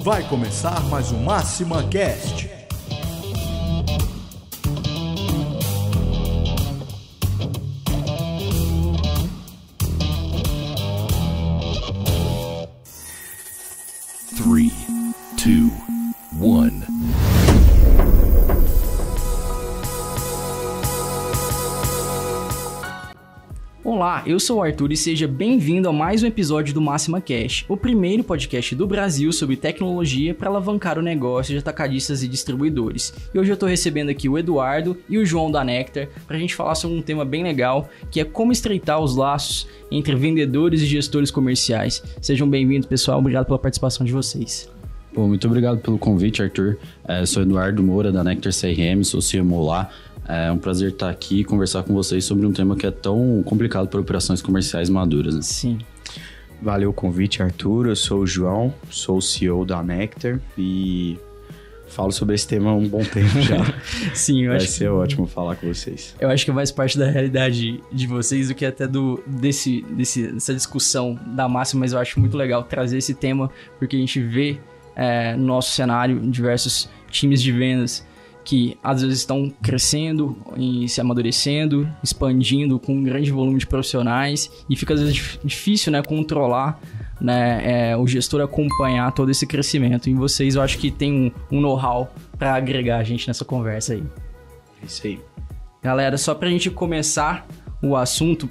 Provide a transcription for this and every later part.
Vai começar mais um Máxima Cast. Three, two, one. Olá, eu sou o Arthur e seja bem-vindo a mais um episódio do Máxima Cast, o primeiro podcast do Brasil sobre tecnologia para alavancar o negócio de atacadistas e distribuidores. E hoje eu estou recebendo aqui o Eduardo e o João da Nectar para a gente falar sobre um tema bem legal, que é como estreitar os laços entre vendedores e gestores comerciais. Sejam bem-vindos, pessoal. Obrigado pela participação de vocês. Bom, muito obrigado pelo convite, Arthur. Sou Eduardo Moura, da Nectar CRM, sou CMO lá. É um prazer estar aqui e conversar com vocês sobre um tema que é tão complicado para operações comerciais maduras, né? Sim. Valeu o convite, Arthur. Eu sou o João, sou o CEO da Nectar e falo sobre esse tema há um bom tempo já. Sim, Vai ser ótimo falar com vocês. Eu acho que faz parte da realidade de vocês do que até dessa discussão da Máxima, mas eu acho muito legal trazer esse tema, porque a gente vê no nosso cenário diversos times de vendas que às vezes estão crescendo e se amadurecendo, expandindo com um grande volume de profissionais e fica às vezes difícil, né, controlar, né, o gestor acompanhar todo esse crescimento. E vocês, eu acho que tem um know-how para agregar a gente nessa conversa aí. É isso aí. Galera, só pra gente começar o assunto,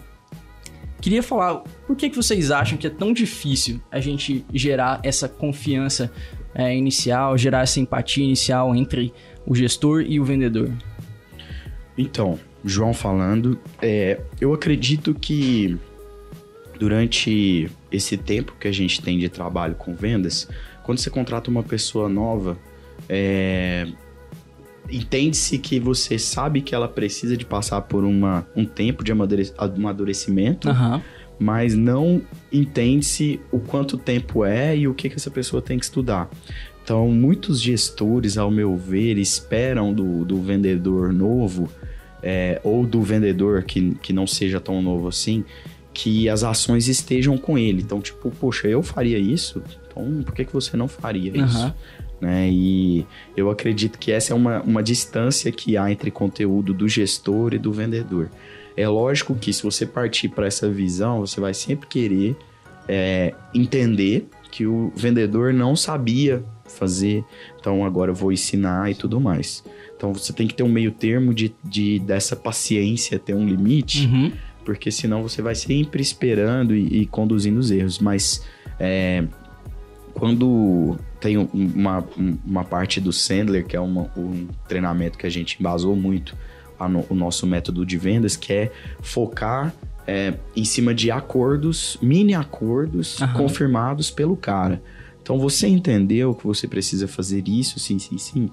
queria falar por que vocês acham que é tão difícil a gente gerar essa confiança inicial, gerar essa empatia inicial entre o gestor e o vendedor? Então, João falando, eu acredito que durante esse tempo que a gente tem de trabalho com vendas, quando você contrata uma pessoa nova, entende-se que você sabe que ela precisa de passar por um tempo de amadurecimento, mas não entende-se o quanto tempo e o que essa pessoa tem que estudar. Então, muitos gestores, ao meu ver, esperam do vendedor novo, ou do vendedor que não seja tão novo assim, que as ações estejam com ele. Então, tipo, poxa, eu faria isso, então por que você não faria isso? Né? E eu acredito que essa é uma distância que há entre conteúdo do gestor e do vendedor. É lógico que se você partir para essa visão, você vai sempre querer entender que o vendedor não sabia fazer, então agora eu vou ensinar e tudo mais. Então você tem que ter um meio termo dessa paciência, ter um limite, porque senão você vai sempre esperando e conduzindo os erros. Mas quando tem uma parte do Sandler, que é um treinamento que a gente embasou muito o nosso método de vendas, que é focar em cima de acordos, mini acordos confirmados pelo cara. Então, você entendeu que você precisa fazer isso? Sim.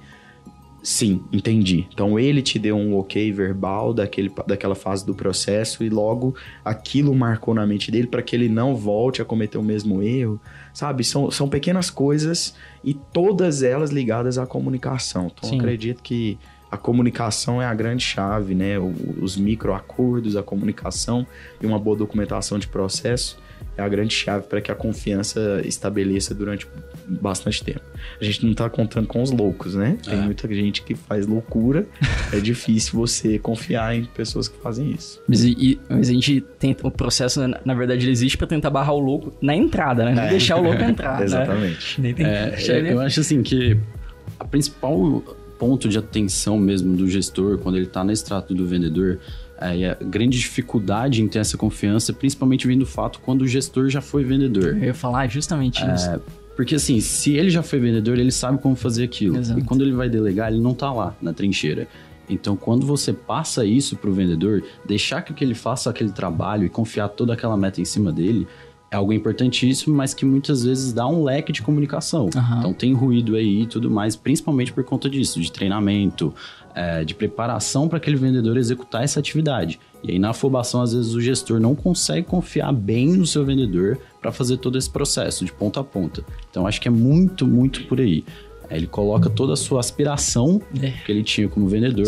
Sim, entendi. Então, ele te deu um ok verbal daquela fase do processo e logo aquilo marcou na mente dele para que ele não volte a cometer o mesmo erro, sabe? São pequenas coisas e todas elas ligadas à comunicação. Então, acredito que a comunicação é a grande chave, né? Os microacordos, a comunicação e uma boa documentação de processo é a grande chave para que a confiança estabeleça durante bastante tempo. A gente não está contando com os loucos, né? Tem muita gente que faz loucura, é difícil você confiar em pessoas que fazem isso. Mas a gente tenta, o processo, na verdade, ele existe para tentar barrar o louco na entrada, né? Não deixar o louco entrar. Exatamente. Né? Eu acho assim que a principal ponto de atenção mesmo do gestor, quando ele está no extrato do vendedor, e a grande dificuldade em ter essa confiança, principalmente vindo do fato quando o gestor já foi vendedor. Eu ia falar justamente isso. Porque assim, se ele já foi vendedor, ele sabe como fazer aquilo. Exato. E quando ele vai delegar, ele não tá lá na trincheira. Então, quando você passa isso pro vendedor, deixar que ele faça aquele trabalho e confiar toda aquela meta em cima dele, é algo importantíssimo, mas que muitas vezes dá um leque de comunicação. Então, tem ruído aí e tudo mais, principalmente por conta disso, de treinamento, de preparação para aquele vendedor executar essa atividade. E aí, na afobação, às vezes, o gestor não consegue confiar bem no seu vendedor para fazer todo esse processo, de ponta a ponta. Então, acho que é muito, muito por aí. Ele coloca toda a sua aspiração que ele tinha como vendedor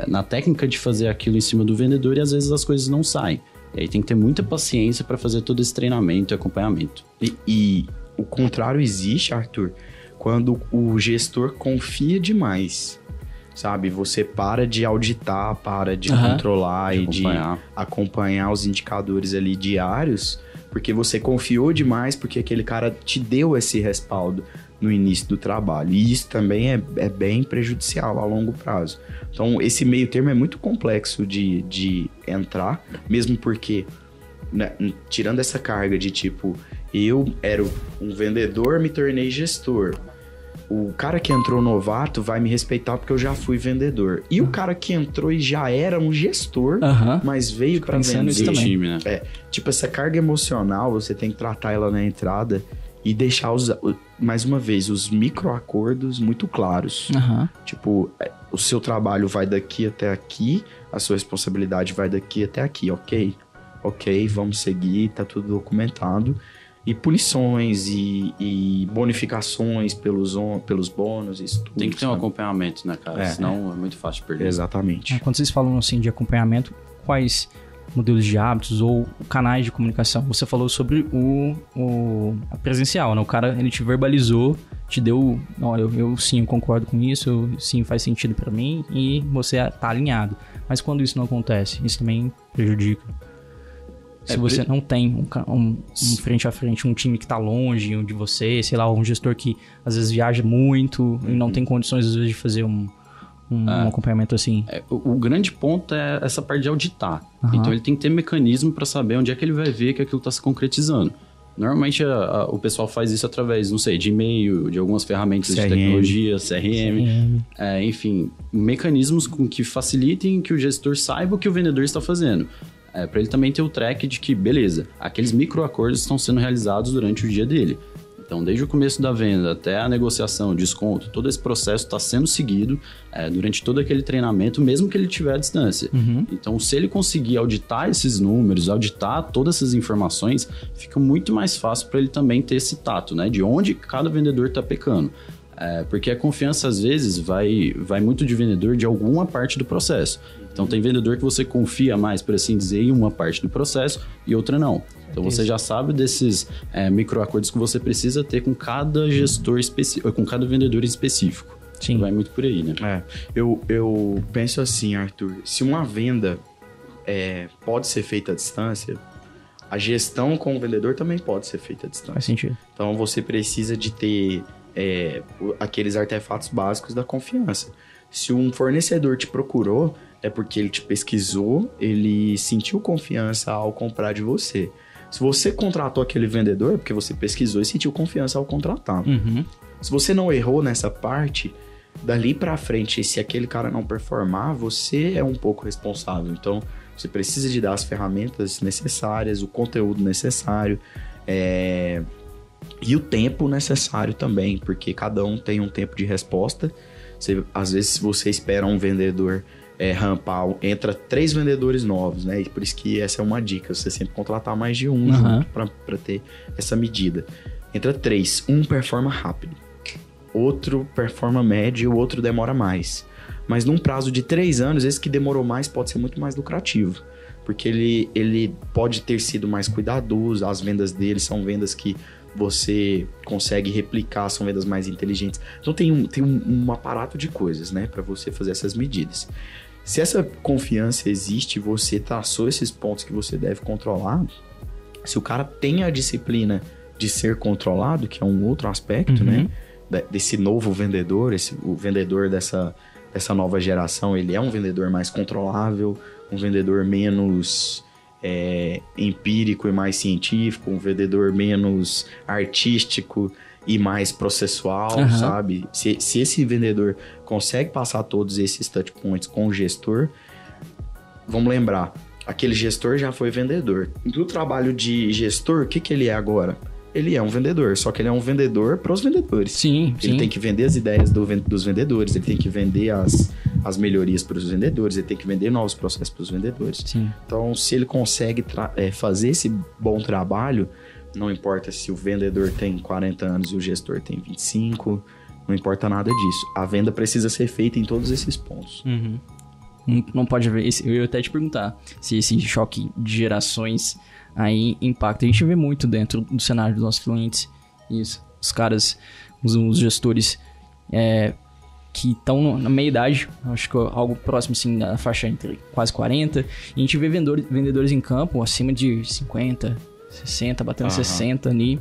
na técnica de fazer aquilo em cima do vendedor e às vezes as coisas não saem. E aí tem que ter muita paciência para fazer todo esse treinamento e acompanhamento. E o contrário existe, Arthur, quando o gestor confia demais, sabe? Você para de auditar, para de controlar e de acompanhar os indicadores ali diários, porque você confiou demais, porque aquele cara te deu esse respaldo no início do trabalho. E isso também é bem prejudicial a longo prazo. Então, esse meio termo é muito complexo de entrar, mesmo porque, né, tirando essa carga de tipo, eu era um vendedor, me tornei gestor. O cara que entrou novato vai me respeitar porque eu já fui vendedor. E o cara que entrou e já era um gestor, mas veio para vender isso também. Time, né? Tipo, essa carga emocional, você tem que tratar ela na entrada e deixar, mais uma vez, os microacordos muito claros. Tipo, o seu trabalho vai daqui até aqui, a sua responsabilidade vai daqui até aqui, ok? Ok, vamos seguir, tá tudo documentado. E punições e bonificações pelos bônus, isso tudo. Tem que ter um acompanhamento, né, cara? Senão é muito fácil de perder. Exatamente. Quando vocês falam assim de acompanhamento, quais modelos de hábitos ou canais de comunicação? Você falou sobre a presencial, né? O cara, ele te verbalizou, te deu, olha, eu sim, eu concordo com isso, sim, faz sentido pra mim, e você tá alinhado. Mas quando isso não acontece, isso também prejudica. Se você não tem um frente a frente, um time que tá longe de você, sei lá, um gestor que às vezes viaja muito e não tem condições às vezes de fazer um acompanhamento assim. O grande ponto é essa parte de auditar. Então ele tem que ter mecanismo para saber onde é que ele vai ver que aquilo tá se concretizando. Normalmente o pessoal faz isso através, não sei, de e-mail, de algumas ferramentas de tecnologia, CRM. Enfim, mecanismos que facilitem que o gestor saiba o que o vendedor está fazendo. Para ele também ter o track de que, beleza, aqueles microacordos estão sendo realizados durante o dia dele. Então, desde o começo da venda até a negociação, desconto, todo esse processo está sendo seguido durante todo aquele treinamento, mesmo que ele estiver à distância. Então, se ele conseguir auditar esses números, auditar todas essas informações, fica muito mais fácil para ele também ter esse tato, né? De onde cada vendedor está pecando. Porque a confiança, às vezes, vai muito de vendedor de alguma parte do processo. Então, tem vendedor que você confia mais, por assim dizer, em uma parte do processo e outra não. Então, você já sabe desses microacordos que você precisa ter com cada gestor específico, com cada vendedor específico. Sim. Vai muito por aí, né? Eu penso assim, Arthur, se uma venda pode ser feita à distância, a gestão com o vendedor também pode ser feita à distância. Faz sentido. Então, você precisa de ter aqueles artefatos básicos da confiança. Se um fornecedor te procurou, é porque ele te pesquisou, ele sentiu confiança ao comprar de você. Se você contratou aquele vendedor, é porque você pesquisou e sentiu confiança ao contratá-lo. Se você não errou nessa parte, dali pra frente, se aquele cara não performar, você é um pouco responsável. Então, você precisa de dar as ferramentas necessárias, o conteúdo necessário, e o tempo necessário também, porque cada um tem um tempo de resposta. Às vezes, se você espera um vendedor rampar, entra 3 vendedores novos, né? E por isso que essa é uma dica, você sempre contratar mais de um junto para ter essa medida. Entra 3, um performa rápido, outro performa médio, o outro demora mais. Mas num prazo de 3 anos, esse que demorou mais pode ser muito mais lucrativo, porque ele pode ter sido mais cuidadoso, as vendas dele são vendas que você consegue replicar, são vendas mais inteligentes. Então tem um aparato de coisas, né, para você fazer essas medidas. Se essa confiança existe, você traçou esses pontos que você deve controlar. Se o cara tem a disciplina de ser controlado, que é um outro aspecto, né, desse novo vendedor, o vendedor dessa nova geração, ele é um vendedor mais controlável, um vendedor menos empírico e mais científico, um vendedor menos artístico e mais processual, sabe? Se esse vendedor consegue passar todos esses touch points com o gestor, vamos lembrar, aquele gestor já foi vendedor. Do trabalho de gestor, o que ele é agora? Ele é um vendedor, só que ele é um vendedor para os vendedores. Sim. Ele tem que vender as ideias dos vendedores, ele tem que vender as melhorias para os vendedores, ele tem que vender novos processos para os vendedores. Sim. Então, se ele consegue fazer esse bom trabalho, não importa se o vendedor tem 40 anos e o gestor tem 25, não importa nada disso. A venda precisa ser feita em todos esses pontos. Não pode haver... Eu ia até te perguntar se esse choque de gerações aí impacta. A gente vê muito dentro do cenário dos nossos clientes Isso. Os caras, os gestores que estão na meia-idade, acho que algo próximo, assim, na faixa entre quase 40. E a gente vê vendedores em campo acima de 50, 60, batendo 60 ali.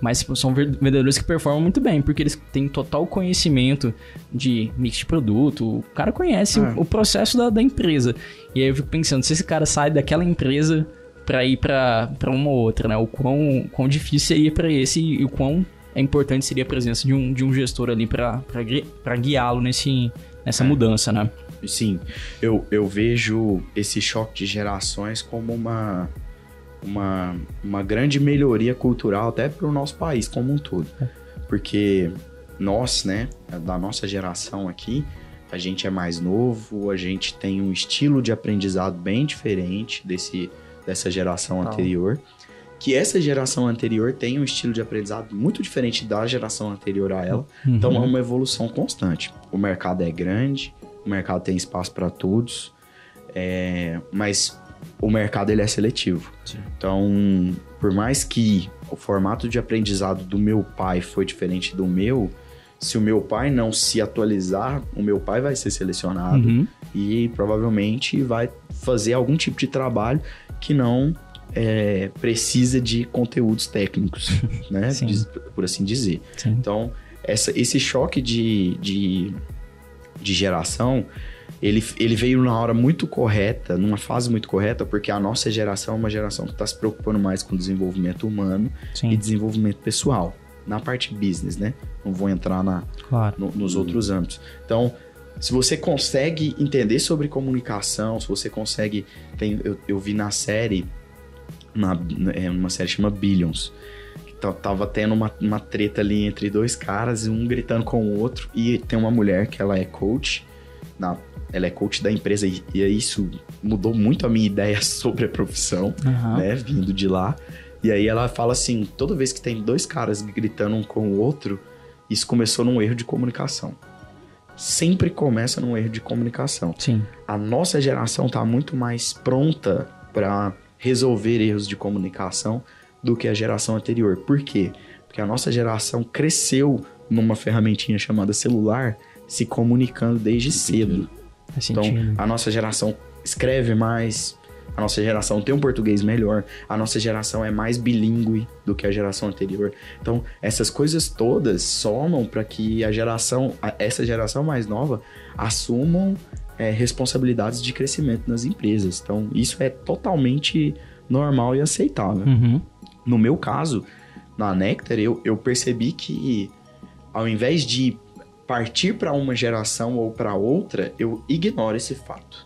Mas são vendedores que performam muito bem, porque eles têm total conhecimento de mix de produto. O cara conhece o processo da empresa. E aí eu fico pensando, se esse cara sai daquela empresa para ir para uma ou outra, né? O quão difícil seria para esse e o quão importante seria a presença de um gestor ali para guiá-lo nessa mudança, né? Sim, eu vejo esse choque de gerações como uma grande melhoria cultural até para o nosso país como um todo. Porque nós, né, da nossa geração aqui, a gente é mais novo, a gente tem um estilo de aprendizado bem diferente dessa geração anterior. Que essa geração anterior tem um estilo de aprendizado muito diferente da geração anterior a ela. Então é uma evolução constante. O mercado é grande, o mercado tem espaço para todos, mas o mercado ele é seletivo. Sim. Então, por mais que o formato de aprendizado do meu pai foi diferente do meu, se o meu pai não se atualizar, o meu pai vai ser selecionado e provavelmente vai fazer algum tipo de trabalho que não precisa de conteúdos técnicos, né? Por assim dizer. Sim. Então, esse choque de geração, ele veio na hora muito correta, numa fase muito correta, porque a nossa geração é uma geração que está se preocupando mais com desenvolvimento humano e desenvolvimento pessoal. Na parte business, né? Não vou entrar nos outros âmbitos. Então, se você consegue entender sobre comunicação, se você consegue... Eu vi na série... uma série chamada Billions. Tava tendo uma treta ali entre dois caras, um gritando com o outro, e tem uma mulher que ela é coach, ela é coach da empresa, e isso mudou muito a minha ideia sobre a profissão, né, vindo de lá. E aí ela fala assim, toda vez que tem dois caras gritando um com o outro, isso começou num erro de comunicação. Sempre começa num erro de comunicação. Sim. A nossa geração tá muito mais pronta para resolver erros de comunicação do que a geração anterior. Por quê? Porque a nossa geração cresceu numa ferramentinha chamada celular, se comunicando desde cedo. Então, a nossa geração escreve mais, a nossa geração tem um português melhor, a nossa geração é mais bilíngue do que a geração anterior. Então, essas coisas todas somam para que essa geração mais nova assumam responsabilidades de crescimento nas empresas. Então, isso é totalmente normal e aceitável. No meu caso, na Nectar, eu percebi que ao invés de partir para uma geração ou para outra, eu ignoro esse fato.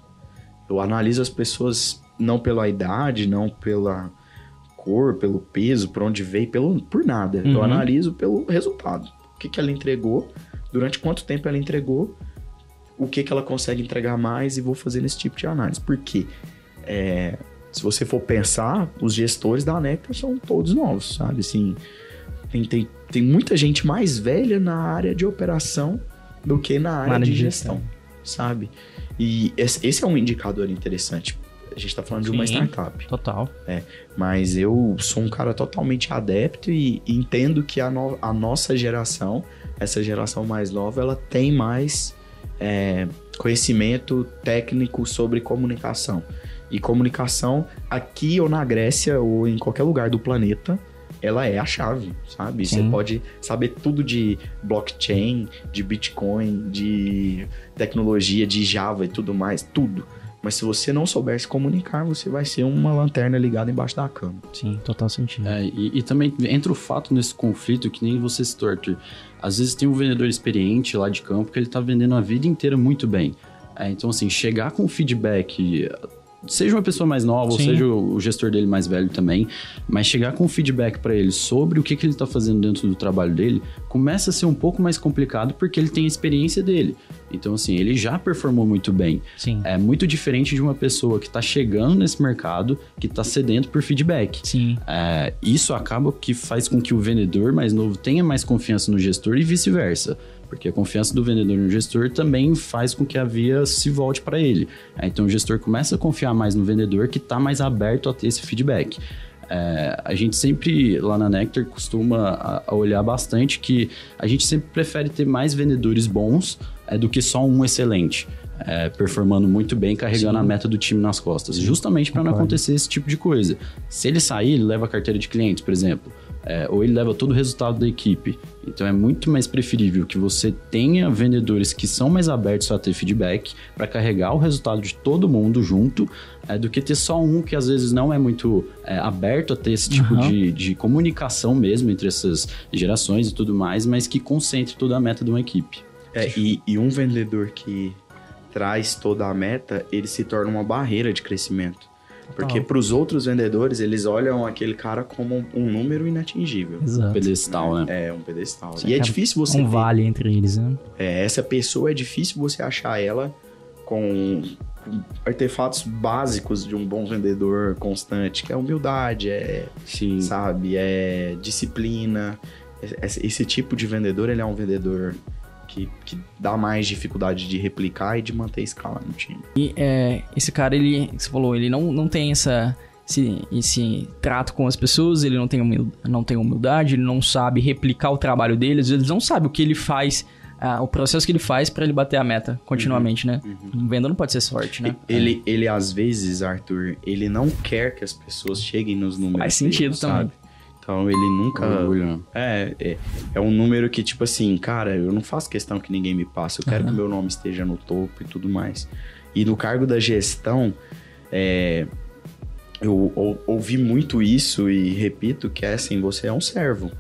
Eu analiso as pessoas não pela idade, não pela cor, pelo peso, por onde veio, por nada. Eu analiso pelo resultado. O que ela entregou, durante quanto tempo ela entregou, o que ela consegue entregar mais, e vou fazer esse tipo de análise. Porque se você for pensar, os gestores da Nectar são todos novos, sabe? Assim, tem muita gente mais velha na área de operação do que na área de gestão, sabe? E esse é um indicador interessante. A gente tá falando de uma startup. Total. Mas eu sou um cara totalmente adepto e entendo que a nossa geração, essa geração mais nova, ela tem mais conhecimento técnico sobre comunicação. E comunicação, aqui ou na Grécia ou em qualquer lugar do planeta, ela é a chave, sabe? Sim. Você pode saber tudo de blockchain, de Bitcoin, de tecnologia, de Java e tudo mais, tudo. Mas se você não souber se comunicar, você vai ser uma lanterna ligada embaixo da cama. Sim, total sentido. E também entra o fato nesse conflito, que nem você citou, Arthur. Às vezes tem um vendedor experiente lá de campo que ele tá vendendo a vida inteira muito bem. Então, assim, chegar com feedback... Seja uma pessoa mais nova, ou seja o gestor dele mais velho também, mas chegar com feedback para ele sobre o que ele está fazendo dentro do trabalho dele, começa a ser um pouco mais complicado porque ele tem a experiência dele. Então, assim, ele já performou muito bem. Sim. É muito diferente de uma pessoa que está chegando nesse mercado, que está sedento por feedback. Sim. Isso acaba que faz com que o vendedor mais novo tenha mais confiança no gestor e vice-versa. Porque a confiança do vendedor no gestor também faz com que a via se volte para ele. Então o gestor começa a confiar mais no vendedor, que está mais aberto a ter esse feedback. A gente sempre, lá na Nectar, costuma olhar bastante que a gente sempre prefere ter mais vendedores bons do que só um excelente. Performando muito bem, carregando a meta do time nas costas. Justamente para não acontecer esse tipo de coisa. Se ele sair, ele leva a carteira de clientes, por exemplo. Ou ele leva todo o resultado da equipe. Então é muito mais preferível que você tenha vendedores que são mais abertos a ter feedback para carregar o resultado de todo mundo junto, do que ter só um que às vezes não é muito aberto a ter esse tipo de comunicação mesmo entre essas gerações e tudo mais, mas que concentre toda a meta de uma equipe. E um vendedor que traz toda a meta, ele se torna uma barreira de crescimento. Porque para os outros vendedores, eles olham aquele cara como um número inatingível. Exato. Um pedestal, né? Um pedestal. E é difícil você... vale entre eles, né? Essa pessoa é difícil você achar ela com artefatos básicos de um bom vendedor constante, que é humildade, sabe? É disciplina. Esse tipo de vendedor, ele é um vendedor que dá mais dificuldade de replicar e de manter a escala no time. E esse cara, você falou, ele não tem esse trato com as pessoas, ele não tem humildade, ele não sabe replicar o trabalho dele, às vezes não sabe o que ele faz, o processo que ele faz para ele bater a meta continuamente, né? Venda não pode ser sorte, né? Ele às vezes, Arthur, ele não quer que as pessoas cheguem nos números. Faz sentido dele, também. Sabe? Então ele nunca... É um número que, tipo assim, cara, eu não faço questão que ninguém me passe. Eu quero que meu nome esteja no topo e tudo mais. E no cargo da gestão, eu ouvi muito isso e repito que é assim, você é um servo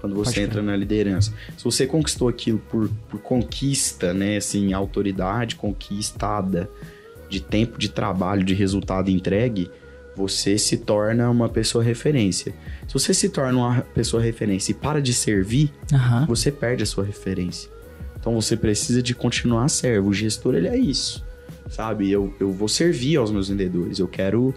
quando você entra na liderança. Se você conquistou aquilo por conquista, né, assim, autoridade conquistada, de tempo de trabalho, de resultado entregue, você se torna uma pessoa referência. Se você se torna uma pessoa referência e para de servir, você perde a sua referência. Então você precisa de continuar servo. O gestor, ele é isso, sabe? Eu vou servir aos meus vendedores. Eu quero...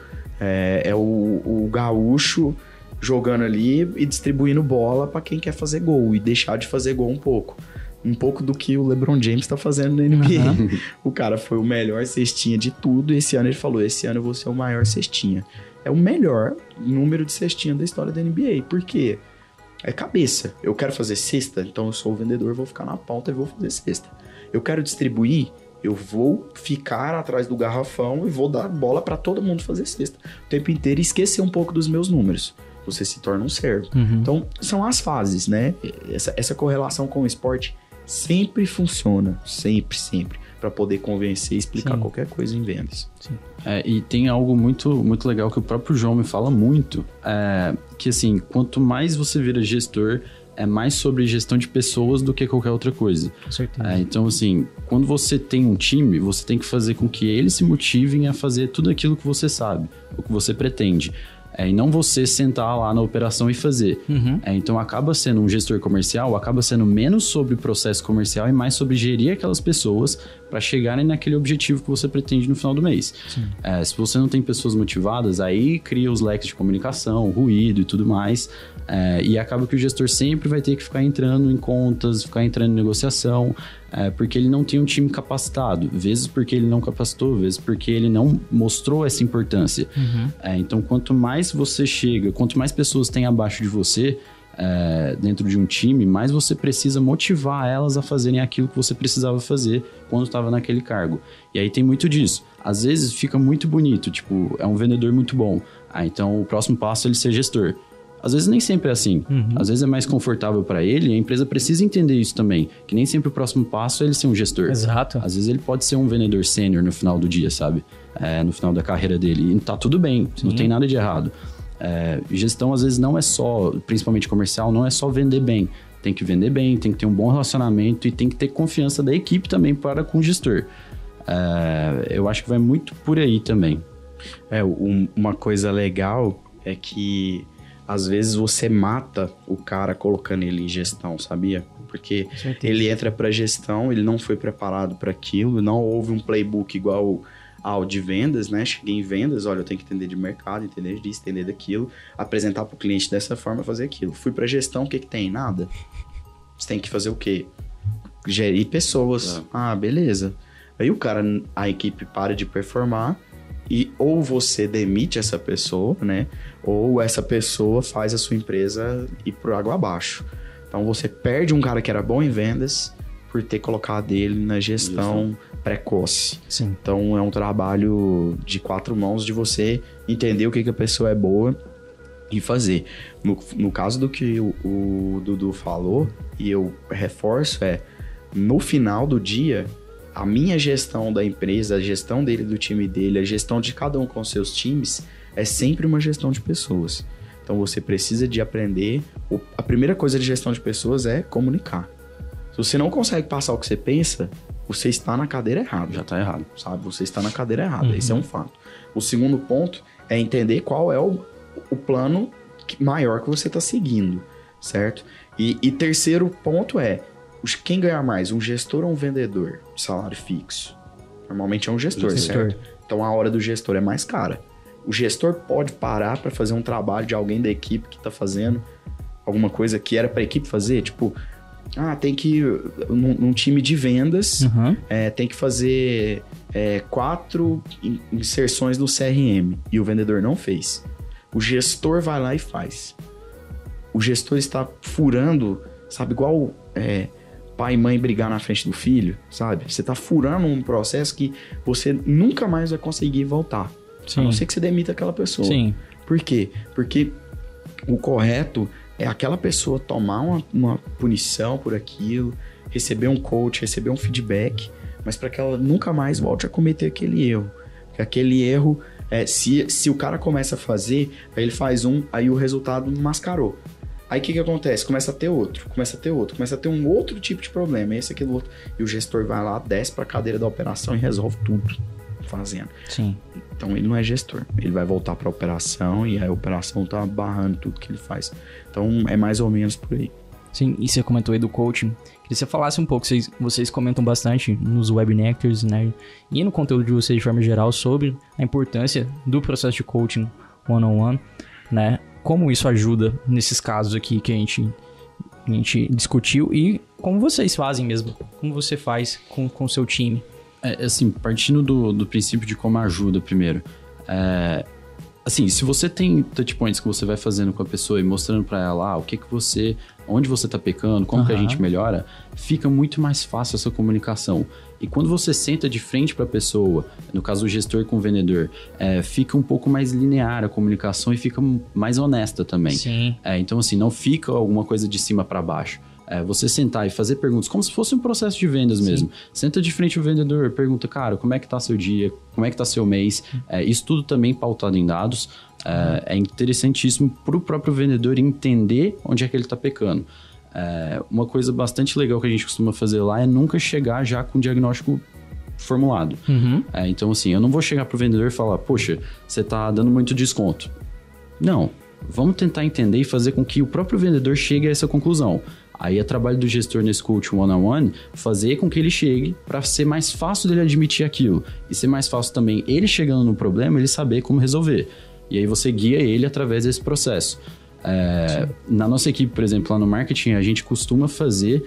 o gaúcho jogando ali e distribuindo bola para quem quer fazer gol e deixar de fazer gol um pouco. Um pouco do que o LeBron James tá fazendo na NBA. O cara foi o melhor cestinha de tudo e esse ano ele falou, esse ano eu vou ser o maior cestinha. É o melhor número de cestinha da história da NBA. Por quê? É cabeça. Eu quero fazer cesta, então eu sou o vendedor, vou ficar na pauta e vou fazer cesta. Eu quero distribuir, eu vou ficar atrás do garrafão e vou dar bola para todo mundo fazer cesta o tempo inteiro e esquecer um pouco dos meus números. Você se torna um servo. Então, são as fases, né? Essa correlação com o esporte sempre funciona, sempre, para poder convencer e explicar qualquer coisa em vendas. Sim. E tem algo muito, muito legal que o próprio João me fala muito, que assim, quanto mais você vira gestor, é mais sobre gestão de pessoas do que qualquer outra coisa. Com certeza. Então, assim, quando você tem um time, você tem que fazer com que eles se motivem a fazer tudo aquilo que você sabe, o que você pretende. E não você sentar lá na operação e fazer. Então, acaba sendo um gestor comercial, acaba sendo menos sobre o processo comercial e mais sobre gerir aquelas pessoas para chegarem naquele objetivo que você pretende no final do mês. Se você não tem pessoas motivadas, aí cria os leques de comunicação, ruído e tudo mais. E acaba que o gestor sempre vai ter que ficar entrando em contas, ficar entrando em negociação, porque ele não tem um time capacitado. Vezes porque ele não capacitou, vezes porque ele não mostrou essa importância. Então, quanto mais você chega, quanto mais pessoas tem abaixo de você, dentro de um time, mais você precisa motivar elas a fazerem aquilo que você precisava fazer quando estava naquele cargo. E aí tem muito disso. Às vezes fica muito bonito, tipo, é um vendedor muito bom. Então, o próximo passo é ele ser gestor. Às vezes nem sempre é assim. Às vezes é mais confortável para ele e a empresa precisa entender isso também. Que nem sempre o próximo passo é ele ser um gestor. Exato. Às vezes ele pode ser um vendedor sênior no final do dia, sabe? No final da carreira dele. E tá tudo bem, não tem nada de errado. Gestão às vezes não é só, principalmente comercial, não é só vender bem. Tem que vender bem, tem que ter um bom relacionamento e tem que ter confiança da equipe também para com o gestor. Eu acho que vai muito por aí também. Uma coisa legal é que às vezes você mata o cara colocando ele em gestão, sabia? Porque ele entra para gestão, ele não foi preparado para aquilo, não houve um playbook igual ao de vendas, né? Cheguei em vendas, olha, eu tenho que entender de mercado, entender disso, entender daquilo, apresentar para o cliente dessa forma, fazer aquilo. Fui para gestão, o que tem? Nada. Você tem que fazer o quê? Gerir pessoas. Beleza. Aí a equipe para de performar E ou você demite essa pessoa, né? Ou essa pessoa faz a sua empresa ir por água abaixo. Então você perde um cara que era bom em vendas por ter colocado ele na gestão precoce. Sim. Então é um trabalho de 4 mãos de você entender o que a pessoa é boa e fazer. No caso do que o Dudu falou, e eu reforço, no final do dia, a minha gestão da empresa, a gestão dele, do time dele, a gestão de cada um com seus times, é sempre uma gestão de pessoas. Então você precisa de aprender. A primeira coisa de gestão de pessoas é comunicar. Se você não consegue passar o que você pensa, você está na cadeira errada. Já está errado. Sabe? Você está na cadeira errada. Esse é um fato. O segundo ponto é entender qual é o plano maior que você está seguindo, certo? E terceiro ponto é, quem ganha mais, um gestor ou um vendedor de salário fixo? Normalmente é um gestor, certo? Então a hora do gestor é mais cara. O gestor pode parar para fazer um trabalho de alguém da equipe que está fazendo alguma coisa que era para a equipe fazer, tipo... tem que... Num time de vendas, tem que fazer 4 inserções no CRM. E o vendedor não fez. O gestor vai lá e faz. O gestor está furando, sabe? Igual pai e mãe brigar na frente do filho, sabe? Você está furando um processo que você nunca mais vai conseguir voltar. Sim. A não ser que você demita aquela pessoa. Sim. Por quê? Porque o correto... é aquela pessoa tomar uma punição por aquilo, receber um coach, receber um feedback, mas para que ela nunca mais volte a cometer aquele erro. Porque aquele erro, se o cara começa a fazer, aí ele faz aí o resultado mascarou. Aí o que acontece? Começa a ter outro, começa a ter um outro tipo de problema, esse, aquilo, outro. E o gestor vai lá, desce para a cadeira da operação e resolve tudo fazendo. Sim. Então ele não é gestor, ele vai voltar para a operação e a operação tá barrando tudo que ele faz. Então é mais ou menos por aí. Sim, e você comentou aí do coaching. Queria que você falasse um pouco, vocês comentam bastante nos Webnectars, né? E no conteúdo de vocês de forma geral sobre a importância do processo de coaching one-on-one, né? Como isso ajuda nesses casos aqui que a gente discutiu e como vocês fazem mesmo, como você faz com o seu time. Assim, partindo do princípio de como ajuda primeiro. Assim, se você tem touchpoints que você vai fazendo com a pessoa e mostrando pra ela onde você tá pecando, como que a gente melhora, fica muito mais fácil essa comunicação. E quando você senta de frente pra pessoa, no caso o gestor com o vendedor, fica um pouco mais linear a comunicação e fica mais honesta também. Sim. Então, assim, não fica alguma coisa de cima pra baixo. Você sentar e fazer perguntas, como se fosse um processo de vendas mesmo. Senta de frente ao vendedor, pergunta, cara, como é que tá seu dia? Como é que tá seu mês? Isso tudo também pautado em dados. É interessantíssimo pro próprio vendedor entender onde é que ele tá pecando. Uma coisa bastante legal que a gente costuma fazer lá é nunca chegar já com o diagnóstico formulado. Então, assim, eu não vou chegar pro vendedor e falar, poxa, você tá dando muito desconto. Não, vamos tentar entender e fazer com que o próprio vendedor chegue a essa conclusão. Aí é trabalho do gestor nesse coach one-on-one fazer com que ele chegue para ser mais fácil dele admitir aquilo. E ser mais fácil também ele chegando no problema, ele saber como resolver. E aí você guia ele através desse processo. Na nossa equipe, por exemplo, lá no marketing, a gente costuma fazer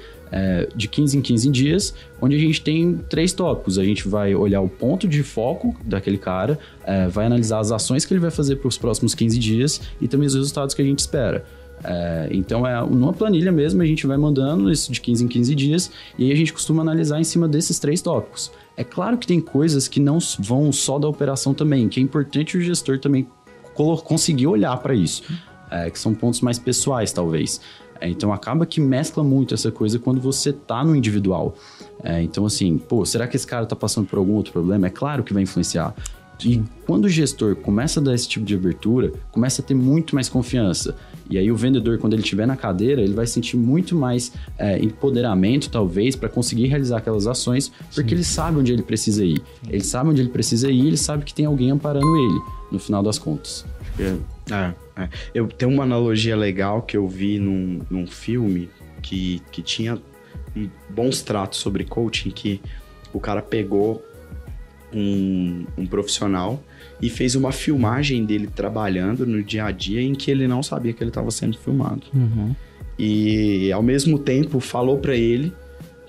de 15 em 15 dias, onde a gente tem 3 tópicos. A gente vai olhar o ponto de foco daquele cara, vai analisar as ações que ele vai fazer para os próximos 15 dias e também os resultados que a gente espera. Então, numa planilha mesmo, a gente vai mandando isso de 15 em 15 dias e aí a gente costuma analisar em cima desses 3 tópicos. É claro que tem coisas que não vão só da operação também, que é importante o gestor também conseguir olhar para isso, que são pontos mais pessoais, talvez. Então, acaba que mescla muito essa coisa quando você tá no individual. Então, assim, será que esse cara tá passando por algum outro problema? É claro que vai influenciar. E quando o gestor começa a dar esse tipo de abertura, começa a ter muito mais confiança. E aí o vendedor, quando ele estiver na cadeira, ele vai sentir muito mais empoderamento, talvez, para conseguir realizar aquelas ações, porque ele sabe onde ele precisa ir. Ele sabe onde ele precisa ir, ele sabe que tem alguém amparando ele, no final das contas. Eu tenho uma analogia legal que eu vi num filme que tinha bons tratos sobre coaching, que o cara pegou um profissional e fez uma filmagem dele trabalhando no dia a dia em que ele não sabia que ele estava sendo filmado. E ao mesmo tempo falou para ele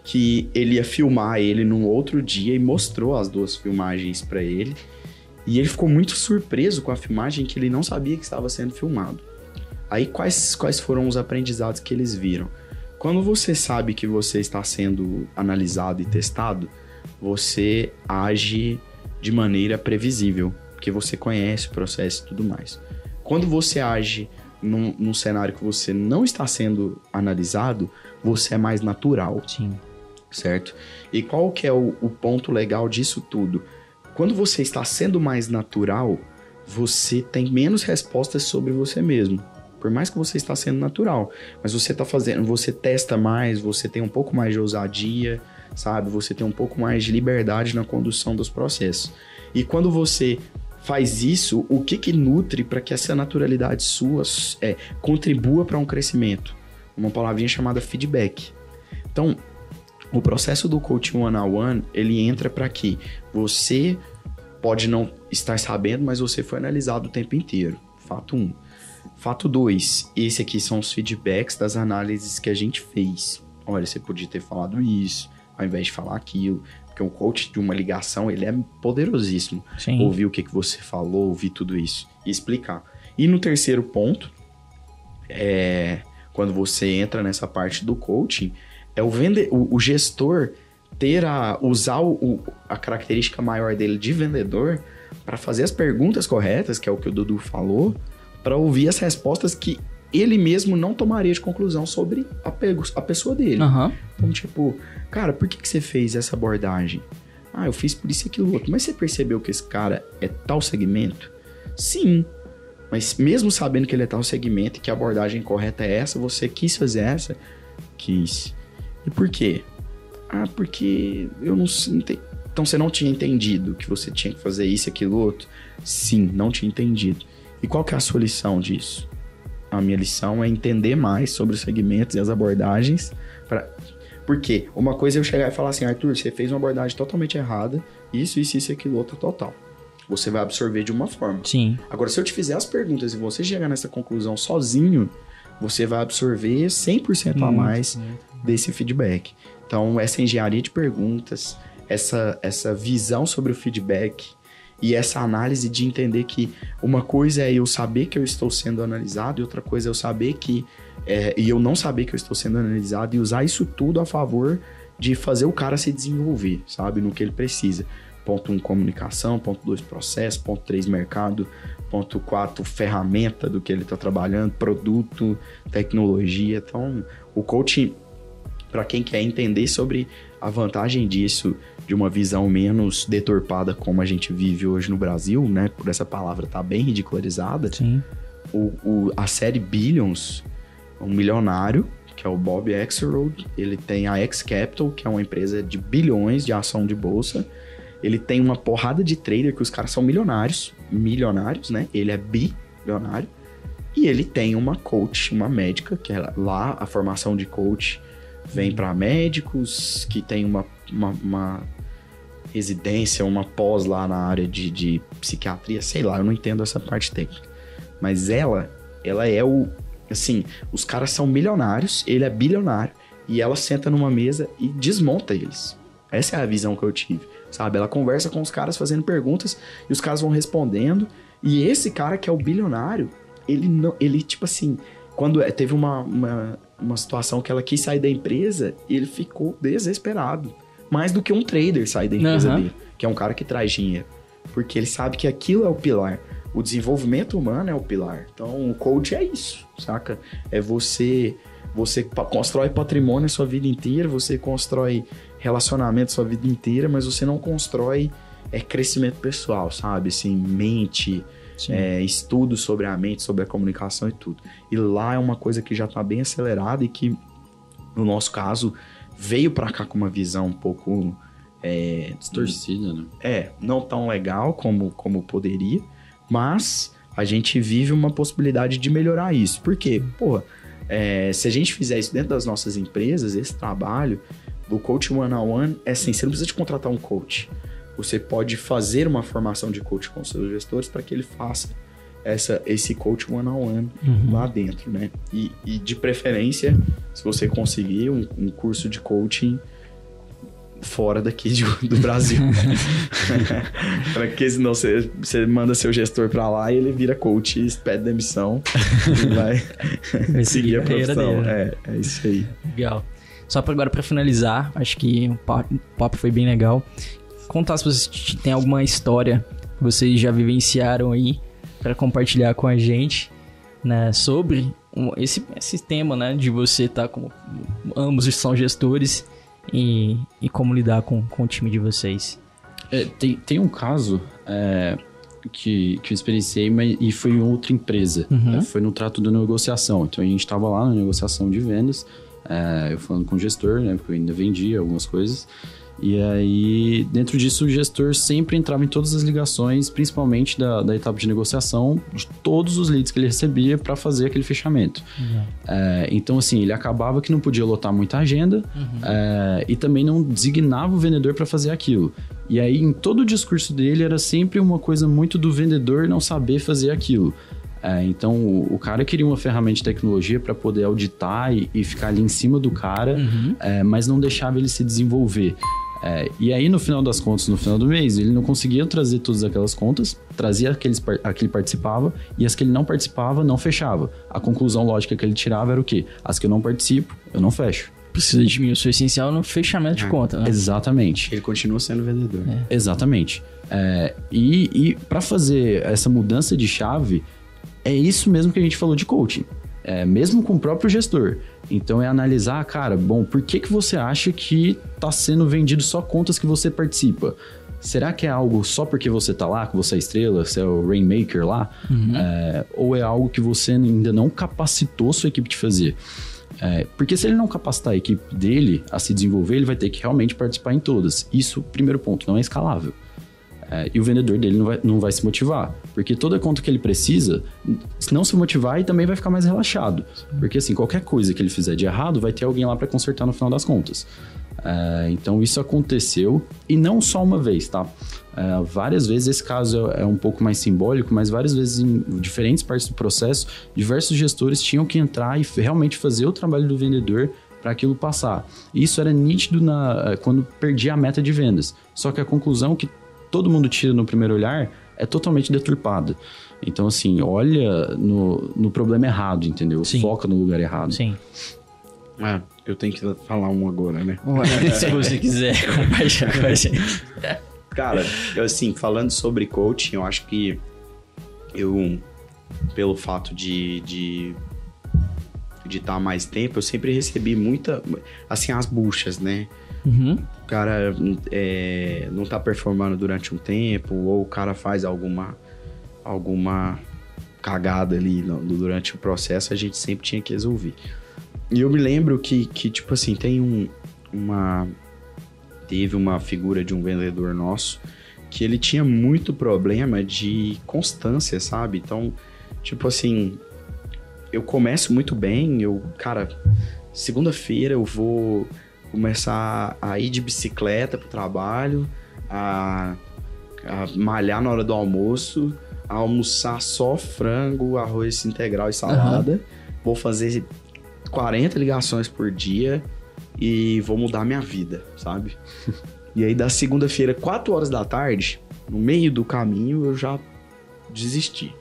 que ele ia filmar ele num outro dia e mostrou as 2 filmagens para ele. E ele ficou muito surpreso com a filmagem, que ele não sabia que estava sendo filmado. Aí, quais foram os aprendizados que eles viram? Quando você sabe que você está sendo analisado e testado, você age de maneira previsível, porque você conhece o processo e tudo mais. Quando você age num cenário que você não está sendo analisado, você é mais natural. Sim. Certo? E qual que é o ponto legal disso tudo? Quando você está sendo mais natural, você tem menos respostas sobre você mesmo. Por mais que você está sendo natural. Mas você está fazendo, você testa mais, você tem um pouco mais de ousadia, sabe? Você tem um pouco mais de liberdade na condução dos processos. E quando você faz isso, o que nutre para que essa naturalidade sua contribua para um crescimento? Uma palavrinha chamada feedback. Então, o processo do coaching one-on-one, ele entra para que você pode não estar sabendo, mas você foi analisado o tempo inteiro. Fato 1. Fato 2, esse aqui são os feedbacks das análises que a gente fez. Olha, você podia ter falado isso, ao invés de falar aquilo. Porque um coach de uma ligação, ele é poderosíssimo. Sim. Ouvir o que você falou, ouvir tudo isso e explicar. E no terceiro ponto, quando você entra nessa parte do coaching, é o gestor usar a característica maior dele de vendedor para fazer as perguntas corretas, que é o que o Dudu falou, para ouvir as respostas que ele mesmo não tomaria de conclusão sobre a pessoa dele. Uhum. Então, tipo, cara, por que você fez essa abordagem? Ah, eu fiz por isso e aquilo outro. Mas você percebeu que esse cara é tal segmento? Sim. Mas mesmo sabendo que ele é tal segmento e que a abordagem correta é essa, você quis fazer essa? Quis. E por quê? Ah, porque eu não entendi. Então você não tinha entendido que você tinha que fazer isso e aquilo outro? Sim, não tinha entendido. E qual que é a sua lição disso? A minha lição é entender mais sobre os segmentos e as abordagens. Porque uma coisa é eu chegar e falar assim, Arthur, você fez uma abordagem totalmente errada, isso e aquilo outro total. Você vai absorver de uma forma. Sim. Agora, se eu te fizer as perguntas e você chegar nessa conclusão sozinho, você vai absorver 100% a mais desse feedback. Então, essa engenharia de perguntas, essa visão sobre o feedback e essa análise de entender que uma coisa é eu saber que eu estou sendo analisado e outra coisa é eu saber que... e eu não saber que eu estou sendo analisado e usar isso tudo a favor de fazer o cara se desenvolver, sabe? No que ele precisa. Ponto 1, comunicação. Ponto 2, processo. Ponto 3, mercado. Ponto 4, ferramenta do que ele está trabalhando. Produto, tecnologia. Então, o coaching, para quem quer entender sobre a vantagem disso, de uma visão menos deturpada como a gente vive hoje no Brasil, né? Por essa palavra tá bem ridicularizada. Sim. A série Billions, um milionário, que é o Bob Axelrod, ele tem a X Capital, que é uma empresa de bilhões de ação de bolsa. Ele tem uma porrada de trader que os caras são milionários, né? Ele é bilionário. E ele tem uma coach, uma médica, que é lá a formação de coach vem para médicos, que tem uma residência, uma pós lá na área de psiquiatria, sei lá, eu não entendo essa parte técnica. Mas ela é assim, os caras são milionários, ele é bilionário, e ela senta numa mesa e desmonta eles. Essa é a visão que eu tive, sabe? Ela conversa com os caras fazendo perguntas, e os caras vão respondendo, e esse cara que é o bilionário, ele tipo assim, quando teve uma situação que ela quis sair da empresa, ele ficou desesperado. Mais do que um trader sair da empresa dele, que é um cara que traz dinheiro. Porque ele sabe que aquilo é o pilar. O desenvolvimento humano é o pilar. Então, o coach é isso, saca? É você constrói patrimônio a sua vida inteira, você constrói relacionamento a sua vida inteira, mas você não constrói crescimento pessoal, sabe? Assim, mente, estudo sobre a mente, sobre a comunicação e tudo. E lá é uma coisa que já está bem acelerada e que, no nosso caso, veio para cá com uma visão um pouco... distorcida, né? Não tão legal como poderia, mas a gente vive uma possibilidade de melhorar isso. Por quê? Se a gente fizer isso dentro das nossas empresas, esse trabalho do coach one-on-one é assim, você não precisa de contratar um coach. Você pode fazer uma formação de coach com seus gestores para que ele faça esse coach one-on-one lá dentro, né? E de preferência, se você conseguir um curso de coaching fora daqui do Brasil. Porque senão você manda seu gestor pra lá e ele vira coach, pede demissão e vai seguir a profissão. É isso aí. Legal. Só agora pra finalizar, acho que o papo foi bem legal. Contar se vocês têm alguma história que vocês já vivenciaram aí pra compartilhar com a gente, né, sobre esse tema, né, de você estar com... Ambos são gestores e como lidar com o time de vocês. Tem um caso que eu experienciei, e foi em outra empresa. Foi no trato da negociação. Então a gente estava lá na negociação de vendas, eu falando com o gestor, né, porque eu ainda vendia algumas coisas. E aí, dentro disso, o gestor sempre entrava em todas as ligações, principalmente da etapa de negociação, de todos os leads que ele recebia para fazer aquele fechamento. Então, assim, ele acabava que não podia lotar muita agenda e também não designava o vendedor para fazer aquilo. E aí, em todo o discurso dele, era sempre uma coisa muito do vendedor não saber fazer aquilo. Então, o cara queria uma ferramenta de tecnologia para poder auditar e ficar ali em cima do cara, mas não deixava ele se desenvolver. E aí, no final das contas, no final do mês, ele não conseguia trazer todas aquelas contas, trazia a que ele participava, e as que ele não participava, não fechava. A conclusão lógica que ele tirava era o quê? As que eu não participo, eu não fecho. Precisa de mim, eu sou essencial no fechamento de conta, né? Exatamente. Ele continua sendo vendedor. Exatamente. E para fazer essa mudança de chave, é isso mesmo que a gente falou de coaching. Mesmo com o próprio gestor. Então é analisar, cara, bom, por que você acha que está sendo vendido só contas que você participa? Será que é algo só porque você tá lá, que você é estrela, você é o Rainmaker lá? Ou é algo que você ainda não capacitou sua equipe de fazer? Porque se ele não capacitar a equipe dele a se desenvolver, ele vai ter que realmente participar em todas. Isso, primeiro ponto, não é escalável. E o vendedor dele não vai se motivar. Porque toda conta que ele precisa, se não se motivar, ele também vai ficar mais relaxado. Porque assim, qualquer coisa que ele fizer de errado, vai ter alguém lá para consertar no final das contas. Então isso aconteceu, e não só uma vez, tá? Várias vezes, esse caso é um pouco mais simbólico, mas várias vezes em diferentes partes do processo, diversos gestores tinham que entrar e realmente fazer o trabalho do vendedor para aquilo passar. E isso era nítido quando perdia a meta de vendas. Só que a conclusão que todo mundo tira no primeiro olhar é totalmente deturpada. Então, assim, olha no problema errado, entendeu? Sim. Foca no lugar errado. Sim. Eu tenho que falar um agora, né? Se você quiser compartilhar com a gente. Cara, assim, falando sobre coaching, eu acho que pelo fato de estar mais tempo, eu sempre recebi muita, assim, as buchas, né? O cara não tá performando durante um tempo, ou o cara faz alguma cagada ali durante o processo, a gente sempre tinha que resolver. E eu me lembro que tipo assim, teve uma figura de um vendedor nosso que ele tinha muito problema de constância, sabe? Então, tipo assim, eu começo muito bem, cara, segunda-feira eu vou começar a ir de bicicleta pro trabalho, a malhar na hora do almoço, a almoçar só frango, arroz integral e salada. Vou fazer 40 ligações por dia e vou mudar minha vida, sabe? E aí, da segunda-feira, 4 horas da tarde, no meio do caminho, eu já desisti.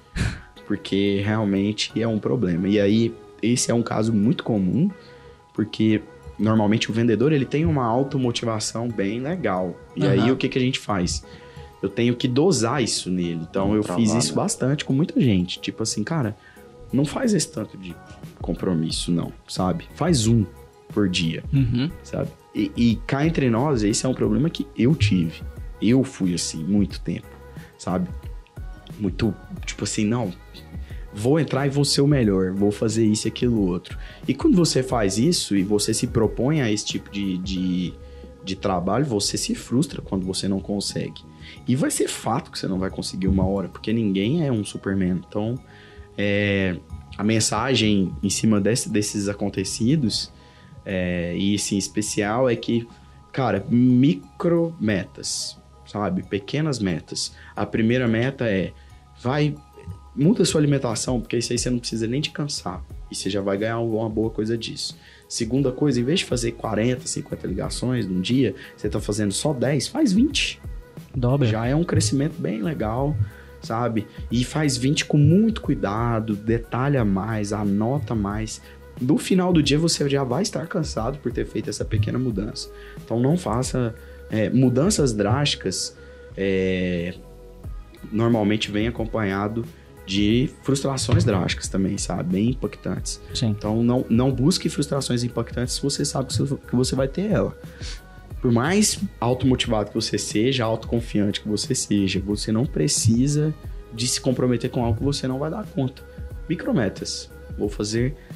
Porque realmente é um problema. E aí, esse é um caso muito comum, porque normalmente o vendedor ele tem uma automotivação bem legal. E aí, o que a gente faz? Eu tenho que dosar isso nele. Então, eu fiz isso bastante com muita gente. Tipo assim, cara, não faz esse tanto de compromisso, não, sabe? Faz um por dia, sabe? E cá entre nós, esse é um problema que eu tive. Eu fui assim, muito tempo, sabe? Muito, tipo assim, não, vou entrar e vou ser o melhor, vou fazer isso e aquilo outro. E quando você faz isso e você se propõe a esse tipo de trabalho, você se frustra quando você não consegue. E vai ser fato que você não vai conseguir uma hora, porque ninguém é um Superman. Então, a mensagem em cima desses acontecidos, e assim, especial, é que, cara, micro metas, sabe? Pequenas metas. A primeira meta muda a sua alimentação, porque isso aí você não precisa nem de cansar. E você já vai ganhar uma boa coisa disso. Segunda coisa, em vez de fazer 40, 50 ligações num dia, você tá fazendo só 10, faz 20. Dobra. Já é um crescimento bem legal, sabe? E faz 20 com muito cuidado, detalha mais, anota mais. No final do dia você já vai estar cansado por ter feito essa pequena mudança. Então não faça mudanças drásticas. Normalmente vem acompanhado de frustrações drásticas também, sabe? Bem impactantes. Sim. Então não busque frustrações impactantes se você sabe que você vai ter ela. Por mais automotivado que você seja, autoconfiante que você seja, você não precisa de se comprometer com algo que você não vai dar conta. Micrometas.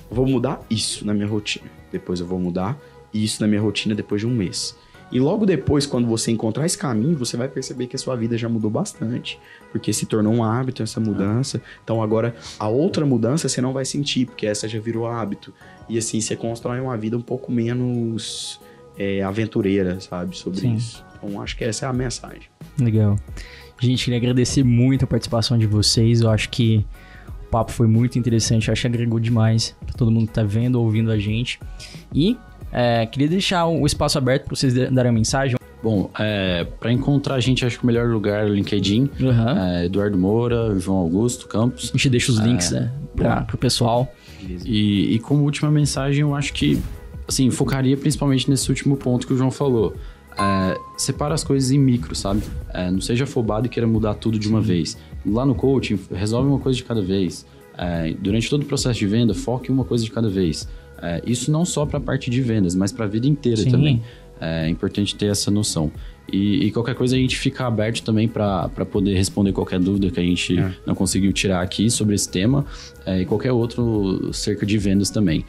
Vou mudar isso na minha rotina. Depois eu vou mudar isso na minha rotina depois de um mês. E logo depois, quando você encontrar esse caminho, você vai perceber que a sua vida já mudou bastante. Porque se tornou um hábito essa mudança. Então agora, a outra mudança você não vai sentir, porque essa já virou hábito. E assim, você constrói uma vida um pouco menos aventureira, sabe? Sobre isso. Então acho que essa é a mensagem. Legal. Gente, queria agradecer muito a participação de vocês. Eu acho que o papo foi muito interessante. Eu acho que agregou demais pra todo mundo que tá vendo, ouvindo a gente. E queria deixar o espaço aberto para vocês darem a mensagem. Bom, para encontrar a gente, acho que o melhor lugar é o LinkedIn. Eduardo Moura, João Augusto Campos. A gente deixa os links pro pessoal. E como última mensagem, eu acho que assim, focaria principalmente nesse último ponto que o João falou. Separa as coisas em micro, sabe? Não seja afobado e queira mudar tudo de uma vez. Lá no coaching, resolve uma coisa de cada vez. Durante todo o processo de venda, foque uma coisa de cada vez. Isso não só para a parte de vendas, mas para a vida inteira também. É importante ter essa noção. E qualquer coisa a gente fica aberto também para poder responder qualquer dúvida que a gente não conseguiu tirar aqui sobre esse tema e qualquer outro cerca de vendas também.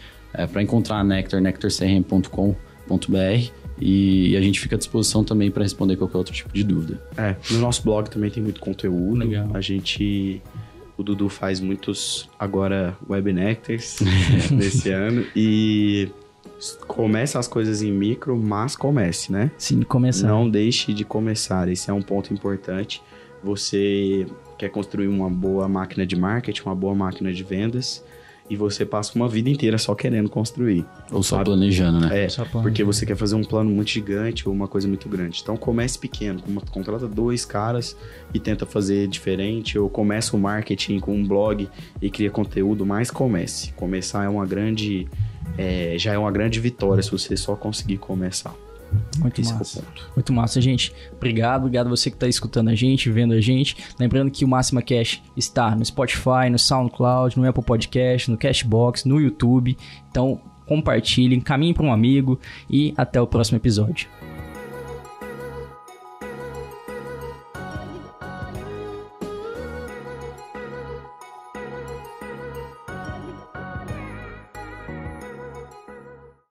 Para encontrar a Nectar, nectarcrm.com.br e a gente fica à disposição também para responder qualquer outro tipo de dúvida. No nosso blog também tem muito conteúdo. Legal. O Dudu faz muitos, agora, webnectars nesse ano. E começa as coisas em micro, mas comece, né? Sim, começar. Não deixe de começar. Esse é um ponto importante. Você quer construir uma boa máquina de marketing, uma boa máquina de vendas, e você passa uma vida inteira só querendo construir. Ou só planejando, né? Porque você quer fazer um plano muito gigante ou uma coisa muito grande. Então comece pequeno, contrata 2 caras e tenta fazer diferente, ou começa o marketing com um blog e cria conteúdo, mas comece. Começar já é uma grande vitória se você só conseguir começar. Muito massa. Muito massa, gente. Obrigado a você que está escutando a gente, vendo a gente. Lembrando que o Máxima Cash está no Spotify, no SoundCloud, no Apple Podcast, no Cashbox, no YouTube. Então, compartilhem, caminhem para um amigo e até o próximo episódio.